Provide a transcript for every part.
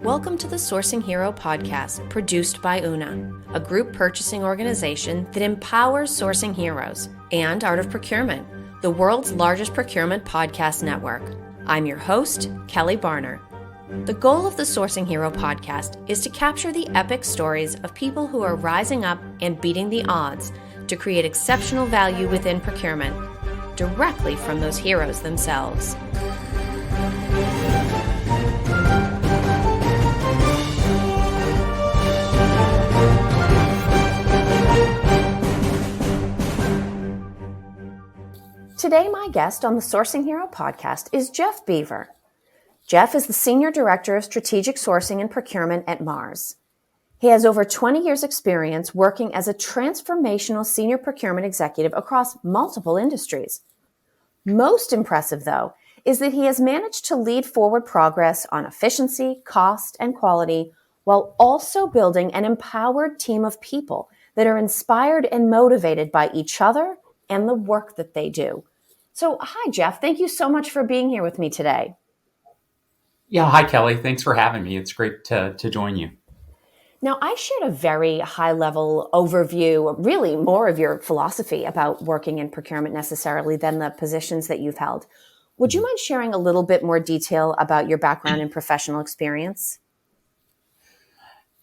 Welcome to the Sourcing Hero podcast, produced by Una, a group purchasing organization that empowers sourcing heroes, and Art of Procurement, the world's largest procurement podcast network. I'm your host, Kelly Barner. The goal of the Sourcing Hero podcast is to capture the epic stories of people who are rising up and beating the odds to create exceptional value within procurement, directly from those heroes themselves. Today, my guest on the Sourcing Hero podcast is Jeff Bever. Jeff is the Senior Director of Strategic Sourcing and Procurement at Mars. He has over 20 years' experience working as a transformational senior procurement executive across multiple industries. Most impressive, though, is that he has managed to lead forward progress on efficiency, cost, and quality, while also building an empowered team of people that are inspired and motivated by each other and the work that they do. So, hi, Jeff. Thank you so much for being here with me today. Yeah. Hi, Kelly. Thanks for having me. It's great to join you. Now, I shared a very high-level overview, really more of your philosophy about working in procurement necessarily than the positions that you've held. Would you mind sharing a little bit more detail about your background and professional experience?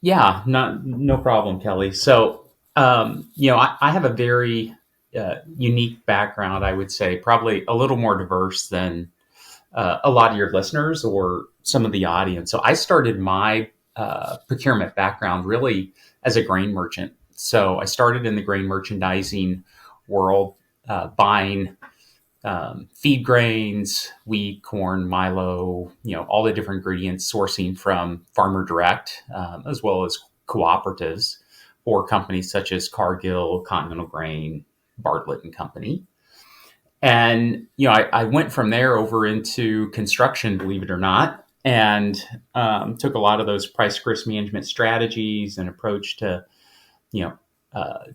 Yeah, no problem, Kelly. So, I have a very unique background, I would say, probably a little more diverse than a lot of your listeners or some of the audience. So I started my procurement background really as a grain merchant. So I started in the grain merchandising world, buying feed grains, wheat, corn, milo, all the different ingredients, sourcing from farmer direct, as well as cooperatives for companies such as Cargill, Continental Grain, Bartlett and Company. And, I went from there over into construction, believe it or not, and took a lot of those price risk management strategies and approach to,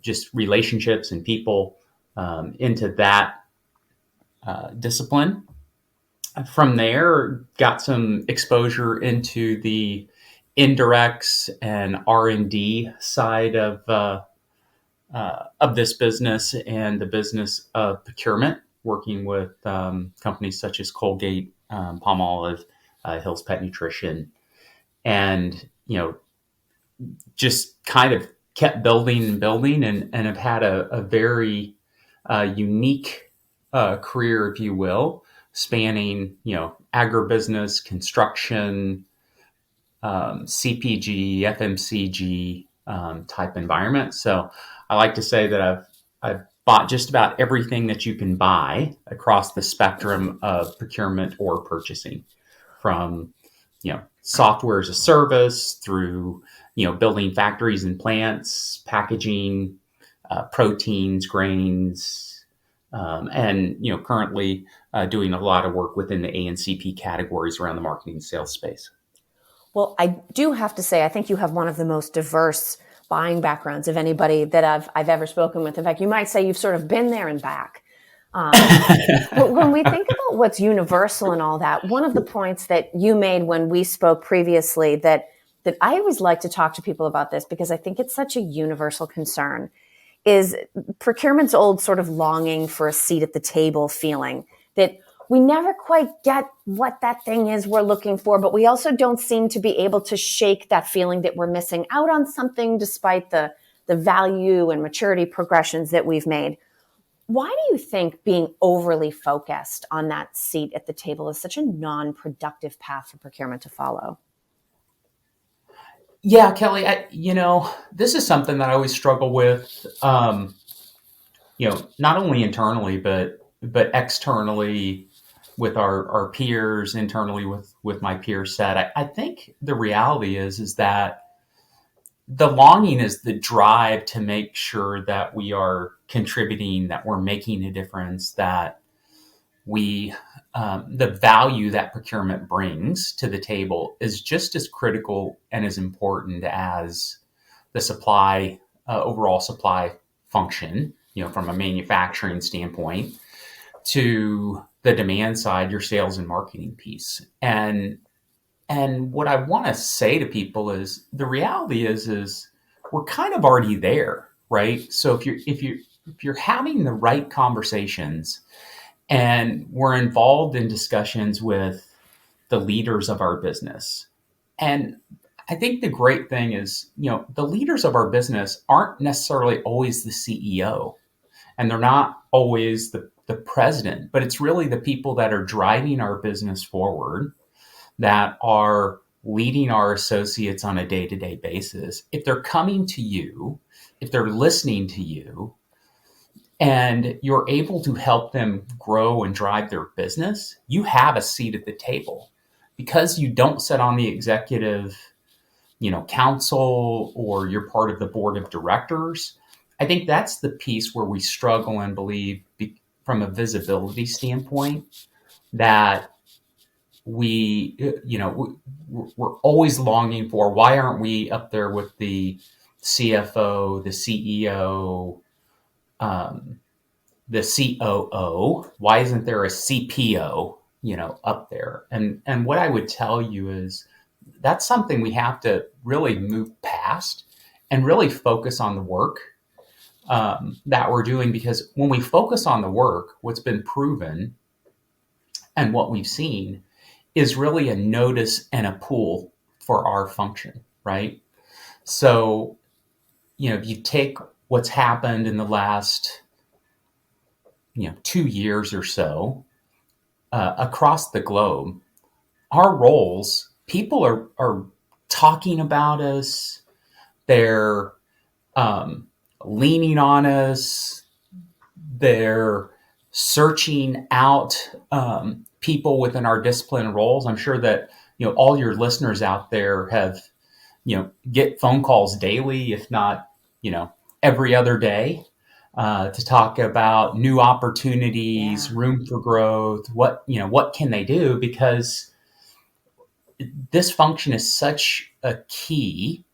just relationships and people into that discipline. From there, got some exposure into the indirects and R&D side of this business and the business of procurement, working with companies such as Colgate, Palmolive, Hill's Pet Nutrition, and just kind of kept building and building, and have had a very unique career, if you will, spanning agribusiness, construction, CPG, FMCG type environment. So I like to say that I've bought just about everything that you can buy across the spectrum of procurement or purchasing, from software as a service through building factories and plants, packaging, proteins, grains, and currently doing a lot of work within the A&CP categories around the marketing and sales space. Well, I do have to say, I think you have one of the most diverse buying backgrounds of anybody that I've ever spoken with. In fact, you might say you've sort of been there and back. But when we think about what's universal and all that, one of the points that you made when we spoke previously that I always like to talk to people about this, because I think it's such a universal concern, is procurement's old sort of longing for a seat at the table feeling, that we never quite get what that thing is we're looking for, but we also don't seem to be able to shake that feeling that we're missing out on something despite the value and maturity progressions that we've made. Why do you think being overly focused on that seat at the table is such a non-productive path for procurement to follow? Yeah, Kelly, this is something that I always struggle with, not only internally, but externally with our peers, internally with my peer set. I think the reality is that the longing is the drive to make sure that we are contributing, that we're making a difference, that we, the value that procurement brings to the table is just as critical and as important as the supply, overall supply function, from a manufacturing standpoint, to the demand side, your sales and marketing piece. And And what I want to say to people is the reality is we're kind of already there, right? So if you're having the right conversations and we're involved in discussions with the leaders of our business. And I think the great thing is, the leaders of our business aren't necessarily always the CEO and they're not always the president, but it's really the people that are driving our business forward, that are leading our associates on a day-to-day basis. If they're coming to you, if they're listening to you, and you're able to help them grow and drive their business, you have a seat at the table. Because you don't sit on the executive, council, or you're part of the board of directors. I think that's the piece where we struggle and believe, from a visibility standpoint, that we're always longing for. Why aren't we up there with the CFO, the CEO, the COO? Why isn't there a CPO, up there? And what I would tell you is that's something we have to really move past and really focus on the work that we're doing. Because when we focus on the work, what's been proven and what we've seen is really a notice and a pull for our function, right? So, if you take what's happened in the last 2 years or so across the globe, our roles, people are talking about us, they're leaning on us, they're searching out people within our discipline and roles. I'm sure that all your listeners out there have get phone calls daily, if not every other day, to talk about new opportunities, room for growth. What can they do? Because this function is such a key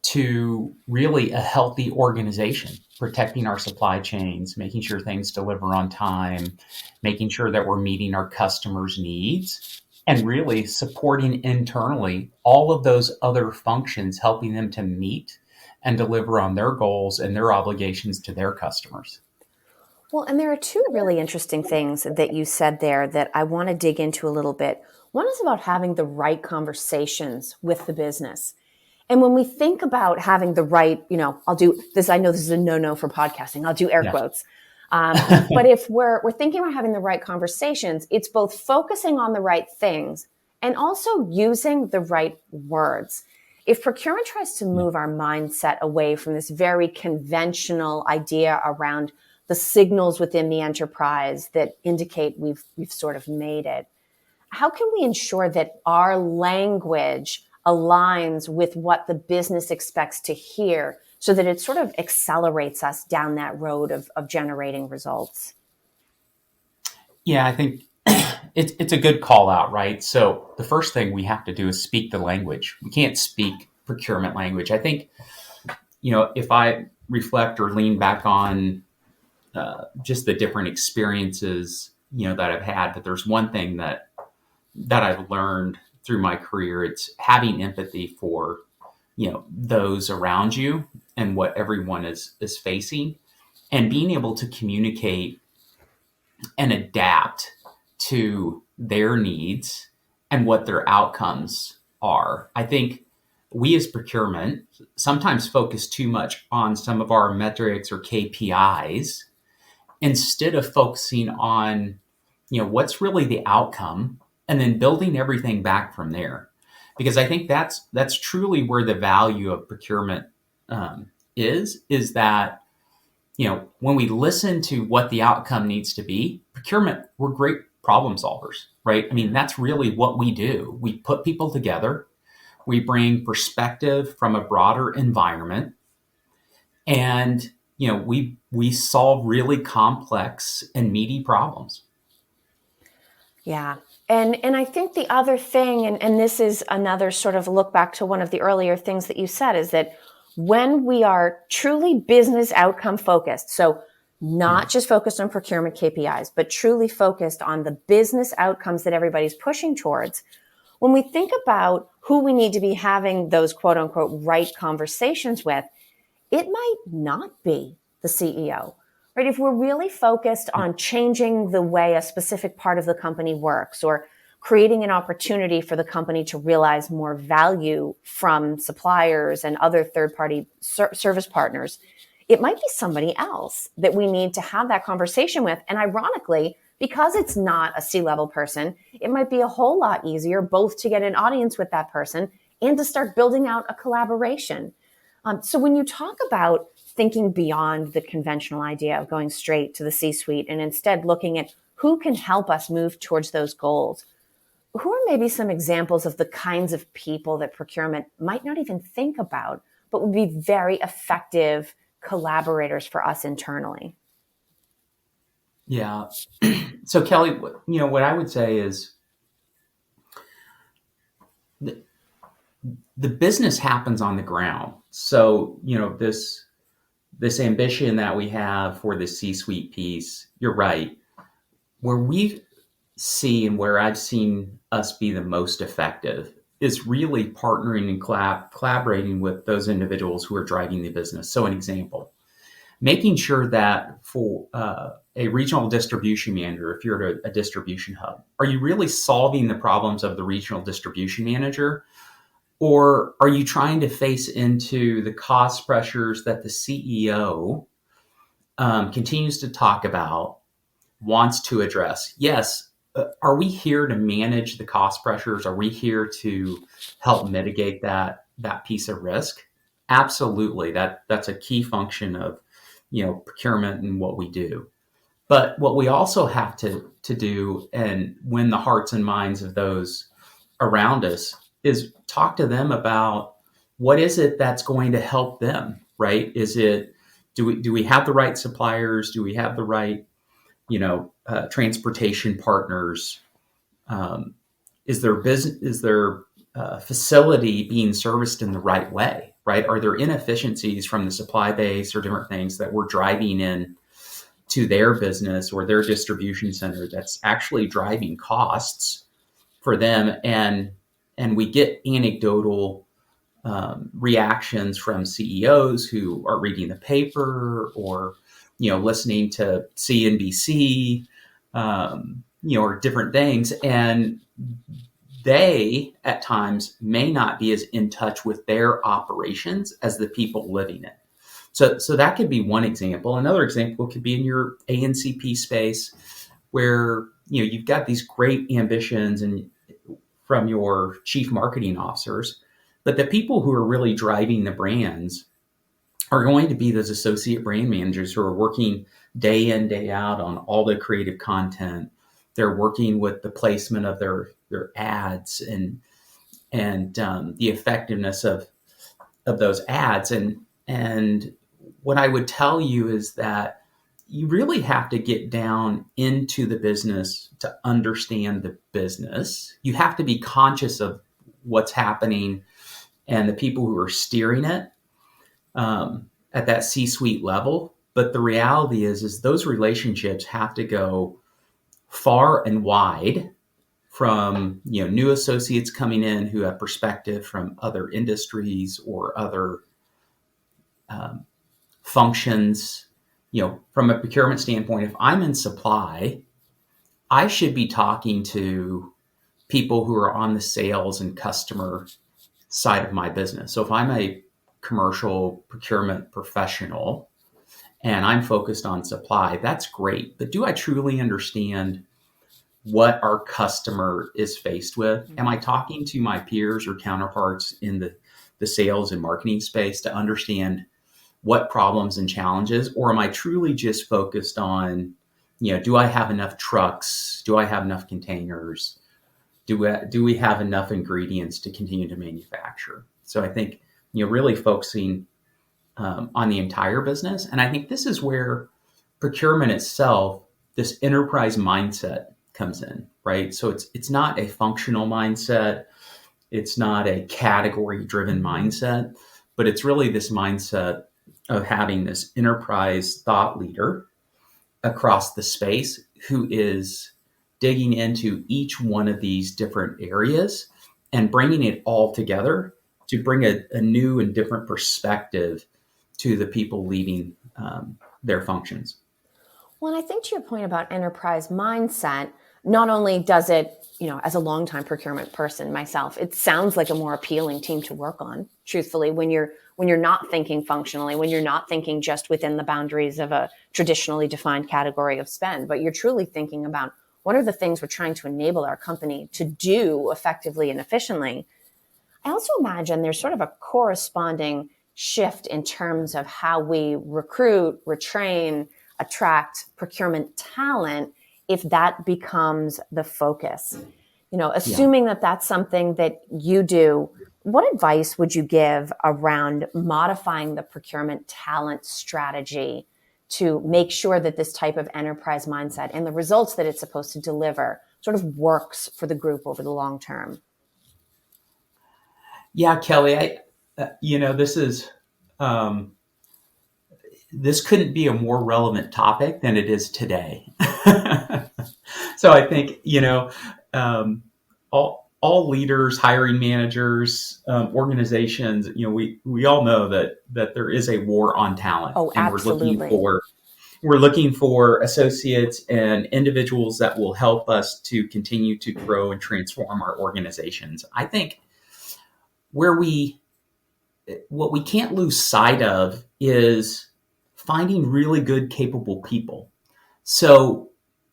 to really a healthy organization, protecting our supply chains, making sure things deliver on time, making sure that we're meeting our customers' needs, and really supporting internally all of those other functions, helping them to meet and deliver on their goals and their obligations to their customers. Well, and there are two really interesting things that you said there that I want to dig into a little bit. One is about having the right conversations with the business. And when we think about having the right, I'll do this. I know this is a no-no for podcasting. I'll do air quotes. But if we're thinking about having the right conversations, it's both focusing on the right things and also using the right words. If procurement tries to move our mindset away from this very conventional idea around the signals within the enterprise that indicate we've sort of made it, how can we ensure that our language aligns with what the business expects to hear so that it sort of accelerates us down that road of generating results? Yeah, I think it's a good call out, right? So the first thing we have to do is speak the language. We can't speak procurement language. I think, if I reflect or lean back on just the different experiences, that I've had, but there's one thing that I've learned through my career. It's having empathy for, those around you and what everyone is facing, and being able to communicate and adapt to their needs and what their outcomes are. I think we as procurement sometimes focus too much on some of our metrics or KPIs instead of focusing on, what's really the outcome, and then building everything back from there. Because I think that's truly where the value of procurement is that, when we listen to what the outcome needs to be, procurement, we're great problem solvers, right? I mean, that's really what we do. We put people together, we bring perspective from a broader environment, and, we solve really complex and meaty problems. Yeah. And I think the other thing, and this is another sort of look back to one of the earlier things that you said, is that when we are truly business outcome focused, so not just focused on procurement KPIs, but truly focused on the business outcomes that everybody's pushing towards, when we think about who we need to be having those quote unquote right conversations with, it might not be the CEO, right? If we're really focused on changing the way a specific part of the company works, or creating an opportunity for the company to realize more value from suppliers and other third-party service partners, it might be somebody else that we need to have that conversation with. And ironically, because it's not a C-level person, it might be a whole lot easier both to get an audience with that person and to start building out a collaboration. So when you talk about thinking beyond the conventional idea of going straight to the C-suite and instead looking at who can help us move towards those goals, who are maybe some examples of the kinds of people that procurement might not even think about, but would be very effective collaborators for us internally? Yeah. So Kelly, what I would say is the business happens on the ground. So, this ambition that we have for the C-suite piece, you're right. Where we see and where I've seen us be the most effective is really partnering and collaborating with those individuals who are driving the business. So an example, making sure that for a regional distribution manager, if you're at a distribution hub, are you really solving the problems of the regional distribution manager? Or are you trying to face into the cost pressures that the CEO continues to talk about, wants to address? Yes. Are we here to manage the cost pressures? Are we here to help mitigate that piece of risk? Absolutely. That's a key function of procurement and what we do. But what we also have to do and win the hearts and minds of those around us is talk to them about what is it that's going to help them, right? Is it, do we have the right suppliers? Do we have the right, transportation partners? Is their facility being serviced in the right way, right? Are there inefficiencies from the supply base or different things that we're driving in to their business or their distribution center that's actually driving costs for them? And we get anecdotal reactions from CEOs who are reading the paper or listening to CNBC, or different things, and they at times may not be as in touch with their operations as the people living it. So that could be one example. Another example could be in your ANCP space, where you've got these great ambitions and from your chief marketing officers, but the people who are really driving the brands are going to be those associate brand managers who are working day in, day out on all the creative content. They're working with the placement of their ads and the effectiveness of those ads. And what I would tell you is that you really have to get down into the business to understand the business. You have to be conscious of what's happening and the people who are steering it at that C-suite level. But the reality is those relationships have to go far and wide, from new associates coming in who have perspective from other industries or other functions. From a procurement standpoint, if I'm in supply, I should be talking to people who are on the sales and customer side of my business. So if I'm a commercial procurement professional and I'm focused on supply, that's great. But do I truly understand what our customer is faced with? Am I talking to my peers or counterparts in the sales and marketing space to understand what problems and challenges? Or am I truly just focused on, do I have enough trucks? Do I have enough containers? Do we have enough ingredients to continue to manufacture? So I think, really focusing on the entire business. And I think this is where procurement itself, this enterprise mindset comes in, right? So it's not a functional mindset. It's not a category driven mindset, but it's really this mindset of having this enterprise thought leader across the space who is digging into each one of these different areas and bringing it all together to bring a new and different perspective to the people leading their functions. Well, and I think to your point about enterprise mindset, not only does it, as a longtime procurement person myself, it sounds like a more appealing team to work on, truthfully, when you're not thinking functionally, when you're not thinking just within the boundaries of a traditionally defined category of spend, but you're truly thinking about what are the things we're trying to enable our company to do effectively and efficiently. I also imagine there's sort of a corresponding shift in terms of how we recruit, retrain, attract procurement talent if that becomes the focus. Assuming that that's something that you do, what advice would you give around modifying the procurement talent strategy to make sure that this type of enterprise mindset and the results that it's supposed to deliver sort of works for the group over the long term? Yeah, Kelly, this couldn't be a more relevant topic than it is today. So I think, all leaders, hiring managers, organizations, we all know that there is a war on talent. Oh, and absolutely. we're looking for associates and individuals that will help us to continue to grow and transform our organizations. I think what we can't lose sight of is finding really good, capable people. So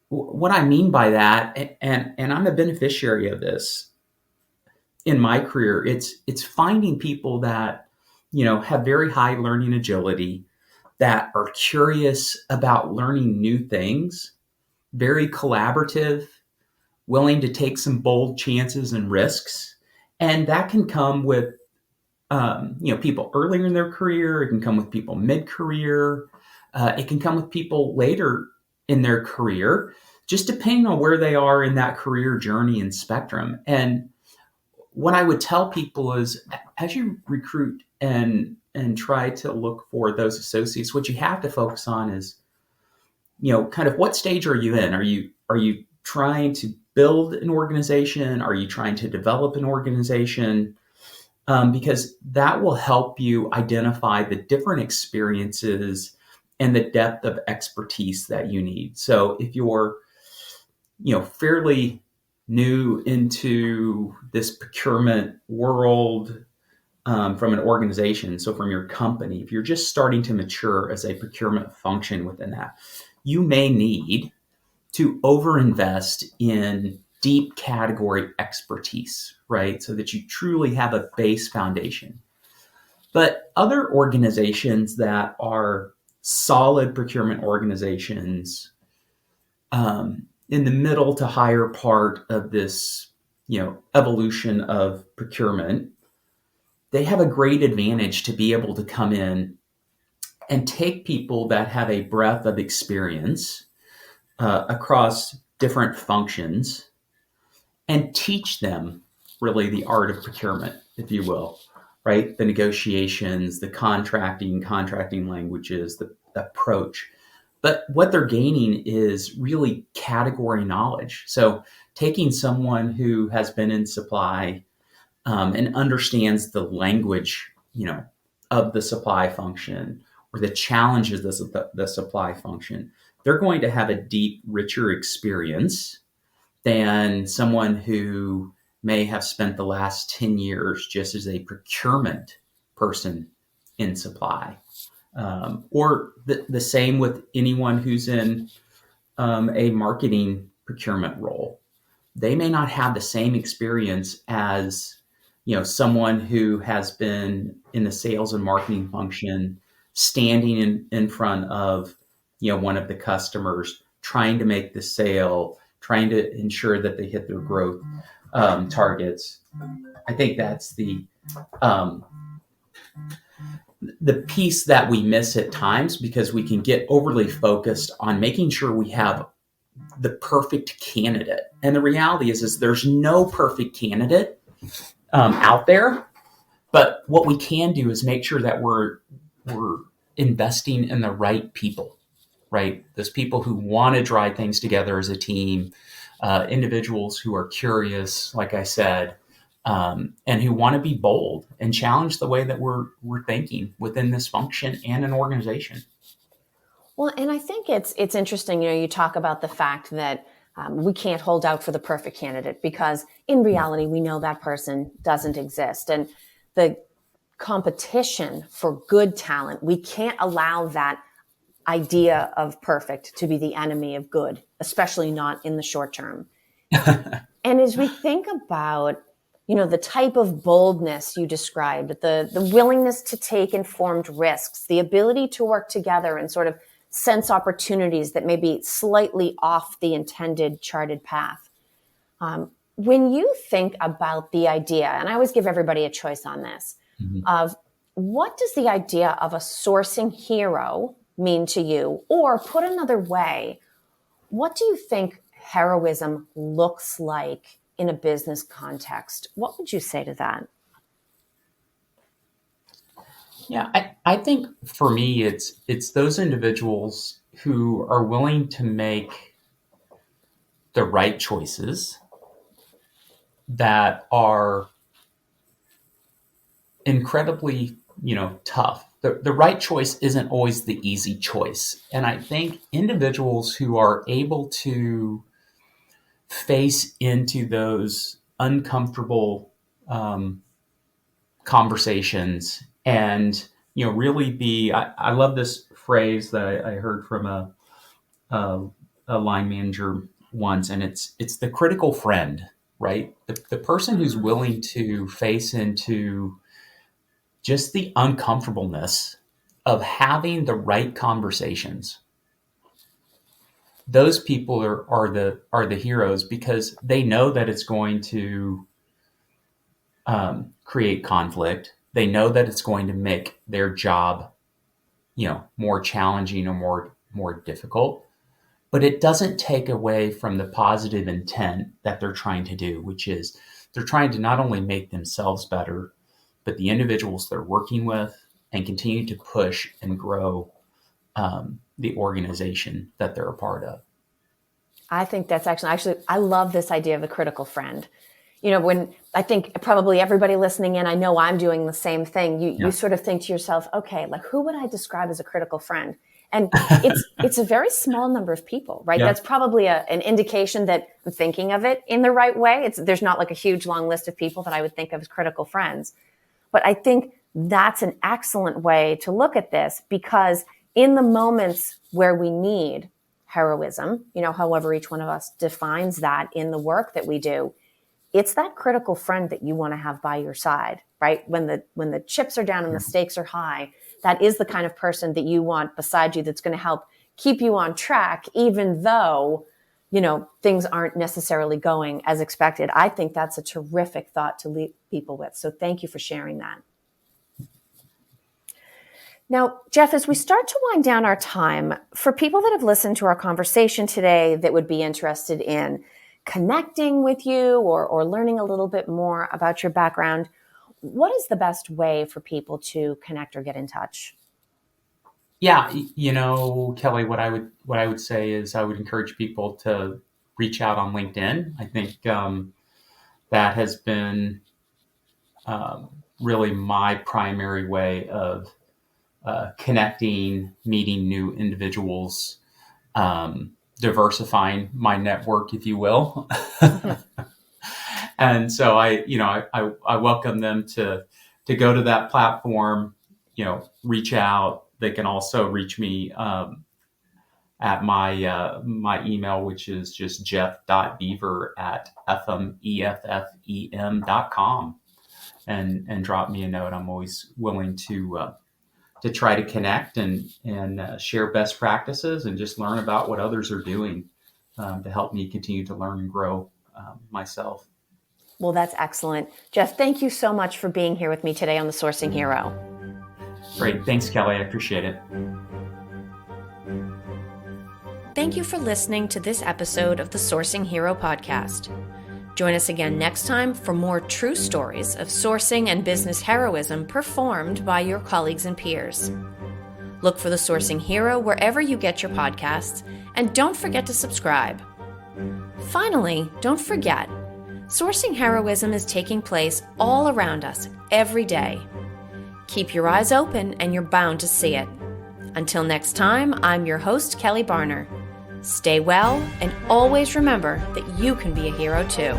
what I mean by that, and I'm a beneficiary of this in my career, it's finding people that, have very high learning agility, that are curious about learning new things, very collaborative, willing to take some bold chances and risks. And that can come with, people earlier in their career. It can come with people mid-career. It can come with people later in their career, just depending on where they are in that career journey and spectrum. And what I would tell people is, as you recruit and try to look for those associates, what you have to focus on is, kind of what stage are you in? Are you trying to build an organization? Are you trying to develop an organization? Because that will help you identify the different experiences and the depth of expertise that you need. So if you're, fairly new into this procurement world, from an organization, so from your company, if you're just starting to mature as a procurement function within that, you may need to overinvest in deep category expertise, right? So that you truly have a base foundation. But other organizations that are solid procurement organizations, in the middle to higher part of this, evolution of procurement, they have a great advantage to be able to come in and take people that have a breadth of experience across different functions and teach them really the art of procurement, if you will, right? The negotiations, the contracting languages, the approach. But what they're gaining is really category knowledge. So taking someone who has been in supply and understands the language, of the supply function or the challenges of the supply function, they're going to have a deep, richer experience than someone who may have spent the last 10 years just as a procurement person in supply. Or the same with anyone who's in a marketing procurement role. They may not have the same experience as, someone who has been in the sales and marketing function, standing in front of, one of the customers, trying to make the sale, trying to ensure that they hit their growth targets. I think that's the piece that we miss at times, because we can get overly focused on making sure we have the perfect candidate. And the reality is there's no perfect candidate out there. But what we can do is make sure that we're investing in the right people, right? Those people who want to drive things together as a team, individuals who are curious, like I said, and who want to be bold and challenge the way that we're thinking within this function and an organization. Well, and I think it's interesting. You talk about the fact that we can't hold out for the perfect candidate because in reality, we know that person doesn't exist. And the competition for good talent, we can't allow that idea of perfect to be the enemy of good, especially not in the short term. And as we think about, the type of boldness you described, the willingness to take informed risks, the ability to work together and sort of sense opportunities that may be slightly off the intended charted path. When you think about the idea, and I always give everybody a choice on this, of what does the idea of a sourcing hero mean to you? Or put another way, what do you think heroism looks like in a business context? What would you say to that? Yeah, I think for me, it's those individuals who are willing to make the right choices that are incredibly, tough. The right choice isn't always the easy choice. And I think individuals who are able to face into those uncomfortable conversations and really be I love this phrase that I heard from a line manager once, and it's the critical friend, right? The person who's willing to face into just the uncomfortableness of having the right conversations. Those people are the heroes because they know that it's going to create conflict. They know that it's going to make their job, more challenging or more difficult. But it doesn't take away from the positive intent that they're trying to do, which is they're trying to not only make themselves better, but the individuals they're working with, and continue to push and grow the organization that they're a part of. I think that's actually, I love this idea of the critical friend. When I think probably everybody listening in, I know I'm doing the same thing. You sort of think to yourself, okay, like who would I describe as a critical friend? And it's a very small number of people, right? Yeah. That's probably an indication that I'm thinking of it in the right way. There's not like a huge long list of people that I would think of as critical friends. But I think that's an excellent way to look at this, because in the moments where we need heroism, however each one of us defines that in the work that we do, it's that critical friend that you want to have by your side, right? When the chips are down and the stakes are high, that is the kind of person that you want beside you that's going to help keep you on track, even though, things aren't necessarily going as expected. I think that's a terrific thought to leave people with. So thank you for sharing that. Now, Jeff, as we start to wind down our time, for people that have listened to our conversation today that would be interested in connecting with you or learning a little bit more about your background, what is the best way for people to connect or get in touch? Yeah, Kelly, what I would say is I would encourage people to reach out on LinkedIn. I think that has been really my primary way of connecting, meeting new individuals, diversifying my network, if you will. And so I welcome them to go to that platform, reach out. They can also reach me at my email, which is just jeff.bever@effem.com, and drop me a note. I'm always willing to try to connect and share best practices and just learn about what others are doing to help me continue to learn and grow myself. Well, that's excellent. Jeff, thank you so much for being here with me today on The Sourcing Hero. Great. Thanks, Kelly. I appreciate it. Thank you for listening to this episode of the Sourcing Hero podcast. Join us again next time for more true stories of sourcing and business heroism performed by your colleagues and peers. Look for The Sourcing Hero wherever you get your podcasts, and don't forget to subscribe. Finally, don't forget, Sourcing heroism is taking place all around us every day. Keep your eyes open and you're bound to see it. Until next time, I'm your host, Kelly Barner. Stay well and always remember that you can be a hero too.